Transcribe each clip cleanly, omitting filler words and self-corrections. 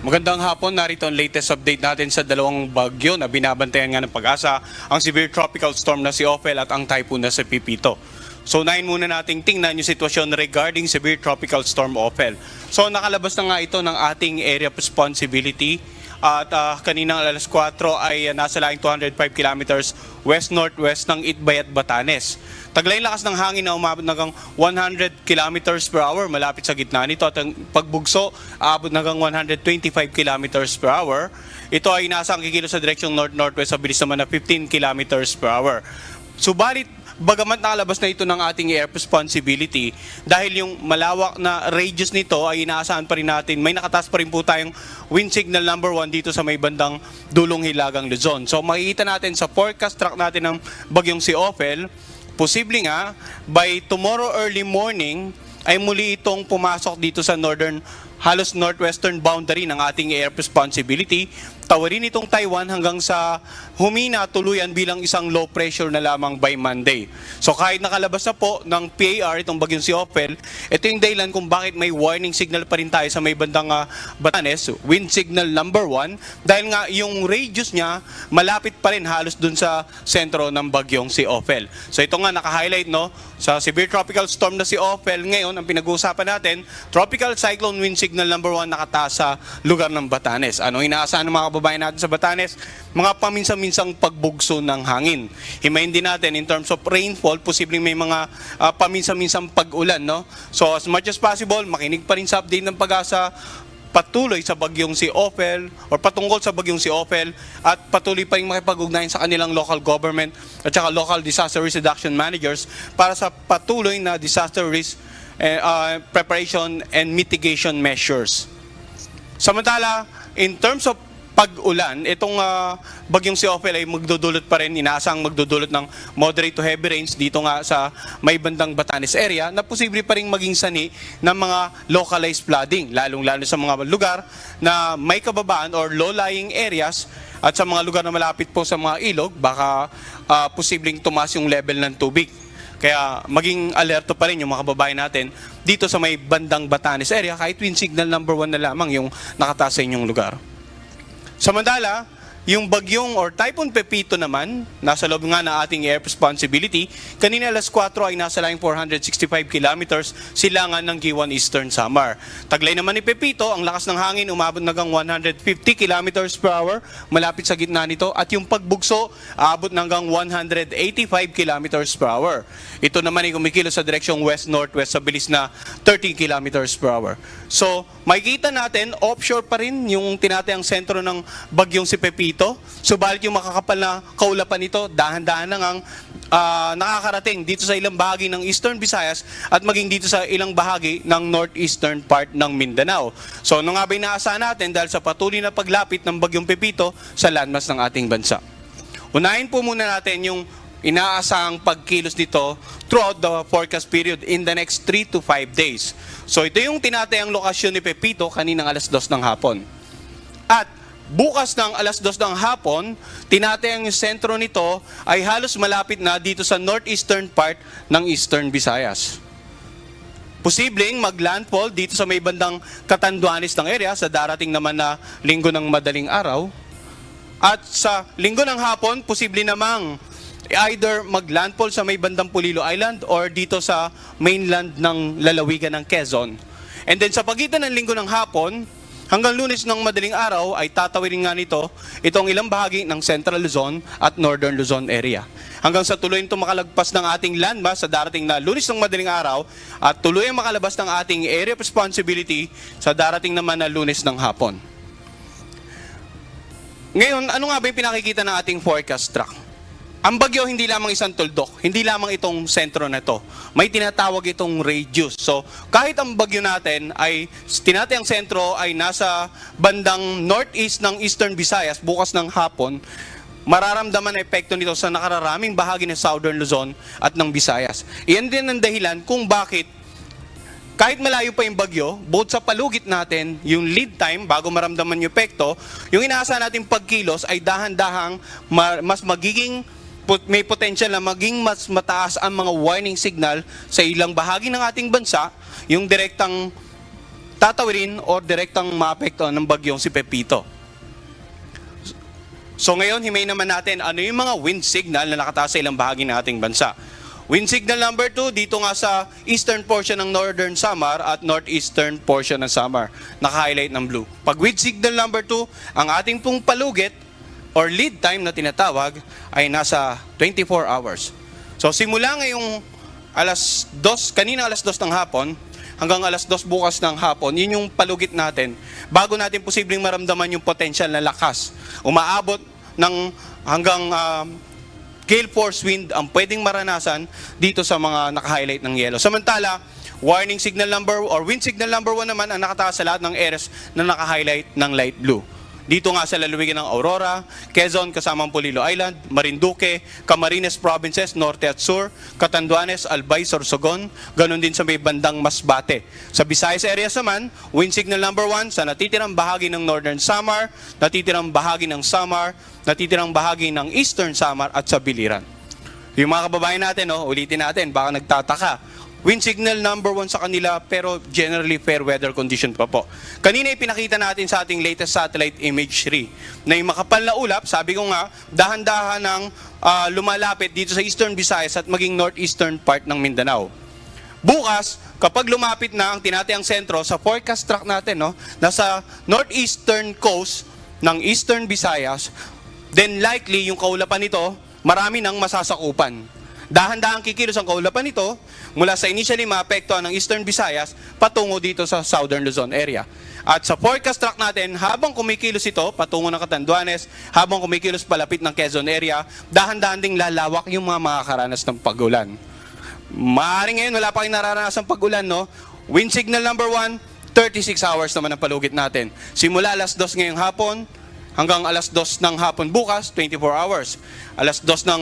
Magandang hapon, narito ang latest update natin sa dalawang bagyo na binabantayan nga ng Pag-asa, ang severe tropical storm na si Ophel at ang typhoon na si Pipito. So unahin muna nating tingnan yung sitwasyon regarding severe tropical storm Ophel. So nakalabas na nga ito ng ating area of responsibility at kaninang alas 4 ay nasa laing 205 kilometers west-northwest ng Itbay at Batanes. Taglay lakas ng hangin na umabot hanggang 100 kilometers per hour malapit sa gitna nito at ang pagbugso aabot hanggang 125 kilometers per hour. Ito ay nasa ang kikilos sa direksyong north-northwest sa bilis naman na 15 kilometers per hour. Subalit, bagamat nakalabas na ito ng ating air responsibility, dahil yung malawak na radius nito ay inaasahan pa rin natin, may nakataas pa rin po tayong wind signal number 1 dito sa may bandang dulong Hilagang Luzon. So makikita natin sa forecast track natin ng bagyong si Ophel, posible nga, by tomorrow early morning, ay muli itong pumasok dito sa halos northwestern boundary ng ating air responsibility. Tawarin itong Taiwan hanggang sa humina tuluyan bilang isang low pressure na lamang by Monday. So kahit nakalabas na po ng PAR itong bagyong si Ophel, ito yung dahilan kung bakit may warning signal pa rin tayo sa may bandang Batanes, wind signal number 1, dahil nga yung radius niya malapit pa rin halos dun sa sentro ng bagyong si Ophel. So ito nga naka-highlight no, sa severe tropical storm na si Ophel, ngayon ang pinag-uusapan natin, tropical cyclone wind signal number 1 nakataas sa lugar ng Batanes. Ano inaasahan ng mga kababayan natin sa Batanes? Mga paminsan-minsang pagbugso ng hangin. Himayin din natin in terms of rainfall, posibleng may mga paminsan-minsang pag-ulan. No? So as much as possible, makinig pa rin sa update ng Pag-asa, patuloy sa bagyong si Ophel or patungkol sa bagyong si Ophel at patuloy pa rin makipag-ugnayan sa kanilang local government at saka local disaster risk reduction managers para sa patuloy na disaster risk preparation and mitigation measures. Samantala, in terms of pag-ulan, itong bagyong si Ophel ay magdudulot pa rin, inaasang magdudulot ng moderate to heavy rains dito nga sa may bandang Batanes area na posible pa rin maging sani ng mga localized flooding, lalong-lalo sa mga lugar na may kababaan or low-lying areas at sa mga lugar na malapit po sa mga ilog, baka posibleng tumaas yung level ng tubig. Kaya maging alerto pa rin yung mga kababayan natin dito sa may bandang Batanes area kahit wind signal number 1 na lamang yung nakataas sa inyong lugar. Samantala, yung bagyong or typhoon Pepito naman, nasa loob nga na ating air responsibility, kanina alas 4 ay nasa laing 465 kilometers silangan ng Giwan Eastern Samar. Taglay naman ni Pepito, ang lakas ng hangin umabot hanggang 150 kilometers per hour malapit sa gitna nito at yung pagbugso aabot hanggang 185 kilometers per hour. Ito naman ay kumikilos sa direksyong west-northwest sa bilis na 13 kilometers per hour. So, makikita natin, offshore pa rin yung tinatayang sentro ng bagyong si Pepito. Subalit yung makakapal na kaulapan nito, dahan-dahan na ngang nakakarating dito sa ilang bahagi ng Eastern Visayas at maging dito sa ilang bahagi ng northeastern part ng Mindanao. So ano nga ba inaasahan natin dahil sa patuloy na paglapit ng bagyong Pepito sa landmass ng ating bansa? Unahin po muna natin yung inaasahang pagkilos nito throughout the forecast period in the next 3 to 5 days. So ito yung tinatayang lokasyon ni Pepito kaninang alas 2 ng hapon. At bukas ng alas 2 ng hapon, tinatayang yung sentro nito ay halos malapit na dito sa northeastern part ng Eastern Visayas. Posibleng maglandfall dito sa may bandang Catanduanes ng area sa darating naman na linggo ng madaling araw. At sa linggo ng hapon, posible namang either maglandfall sa may bandang Pulilo Island or dito sa mainland ng lalawigan ng Quezon. And then sa pagitan ng linggo ng hapon, hanggang Lunes ng madaling araw ay tatawirin nga nito itong ilang bahagi ng Central Luzon at Northern Luzon area. Hanggang sa tuloy nito makalagpas ng ating landmass sa darating na Lunes ng madaling araw at tuloy ang makalabas ng ating area of responsibility sa darating naman na Lunes ng hapon. Ngayon, ano nga ba yung pinakikita ng ating forecast track? Ang bagyo hindi lamang isang tuldok, hindi lamang itong sentro na ito. May tinatawag itong radius. So, kahit ang bagyo natin ay tinatayang sentro ay nasa bandang northeast ng Eastern Visayas bukas ng hapon, mararamdaman ang epekto nito sa nakararaming bahagi ng Southern Luzon at ng Visayas. Iyan din ang dahilan kung bakit kahit malayo pa yung bagyo, both sa palugit natin, yung lead time bago maramdaman yung epekto, yung inaasahan natin pagkilos ay dahan-dahang mas magiging may potential na maging mas mataas ang mga warning signal sa ilang bahagi ng ating bansa, yung direktang tatawirin o direktang maapektuhan ng bagyong si Pepito. So ngayon, himay naman natin ano yung mga wind signal na nakataas sa ilang bahagi ng ating bansa. Wind signal number 2, dito nga sa eastern portion ng northern Samar at northeastern portion ng Samar. Naka-highlight ng blue. Pag wind signal number 2, ang ating pong palugit or lead time na tinatawag ay nasa 24 hours. So simula ngayong kanina alas 2 ng hapon, hanggang alas 2 bukas ng hapon, yun yung palugit natin bago natin posibleng maramdaman yung potential na lakas. Umaabot ng hanggang gale force wind ang pwedeng maranasan dito sa mga naka-highlight ng yellow. Samantala, warning signal number or wind signal number 1 naman ang nakataas sa lahat ng areas na naka-highlight ng light blue. Dito nga sa lalawigan ng Aurora, Quezon kasamang Polillo Island, Marinduque, Camarines Provinces, Norte at Sur, Catanduanes, Albay, Sorsogon, ganun din sa may bandang Masbate. Sa Visayas areas naman, wind signal number 1 sa natitirang bahagi ng Northern Samar, natitirang bahagi ng Samar, natitirang bahagi ng Eastern Samar at sa Biliran. Yung mga kababayan natin, ulitin natin, baka nagtataka. Wind signal number 1 sa kanila pero generally fair weather condition pa po. Kanina ipinakita natin sa ating latest satellite imagery na yung makapal na ulap, sabi ko nga, dahan-dahan ng lumalapit dito sa Eastern Visayas at maging northeastern part ng Mindanao. Bukas, kapag lumapit na ang tinatayang sentro sa forecast track natin, nasa northeastern coast ng Eastern Visayas, then likely yung kaulapan nito, marami nang masasakupan. Dahan-dahan kikilos ang kaulapan nito mula sa initially maapektuhan ng Eastern Visayas patungo dito sa Southern Luzon area. At sa forecast track natin, habang kumikilos ito patungo ng Catanduanes, habang kumikilos palapit ng Quezon area, dahan-dahan ding lalawak yung mga makakaranas ng pag-ulan. Maaaring ngayon wala pa kayong nararanasan pag-ulan, Wind signal number 1, 36 hours naman ang palugit natin. Simula alas 2 ngayong hapon, hanggang alas 2 ng hapon bukas, 24 hours. Alas 2 ng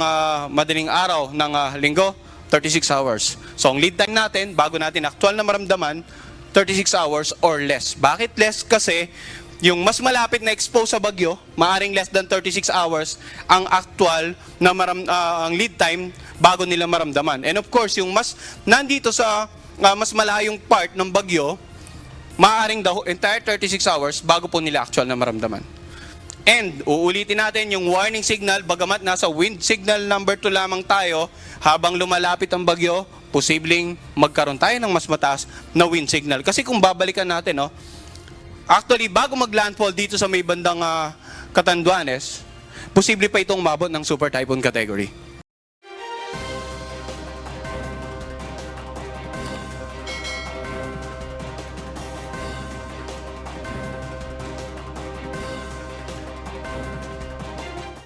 madaling araw ng linggo, 36 hours. So ang lead time natin, bago natin actual na maramdaman, 36 hours or less. Bakit less? Kasi yung mas malapit na expose sa bagyo, maaring less than 36 hours ang actual na ang lead time bago nila maramdaman. And of course, yung mas nandito sa mas malayong part ng bagyo, maaring the entire 36 hours bago po nila actual na maramdaman. And uulitin natin yung warning signal, bagamat nasa wind signal number 2 lamang tayo, habang lumalapit ang bagyo, posibleng magkaroon tayo ng mas mataas na wind signal. Kasi kung babalikan natin, actually bago maglandfall dito sa may bandang Catanduanes, posible pa itong umabot ng super typhoon category.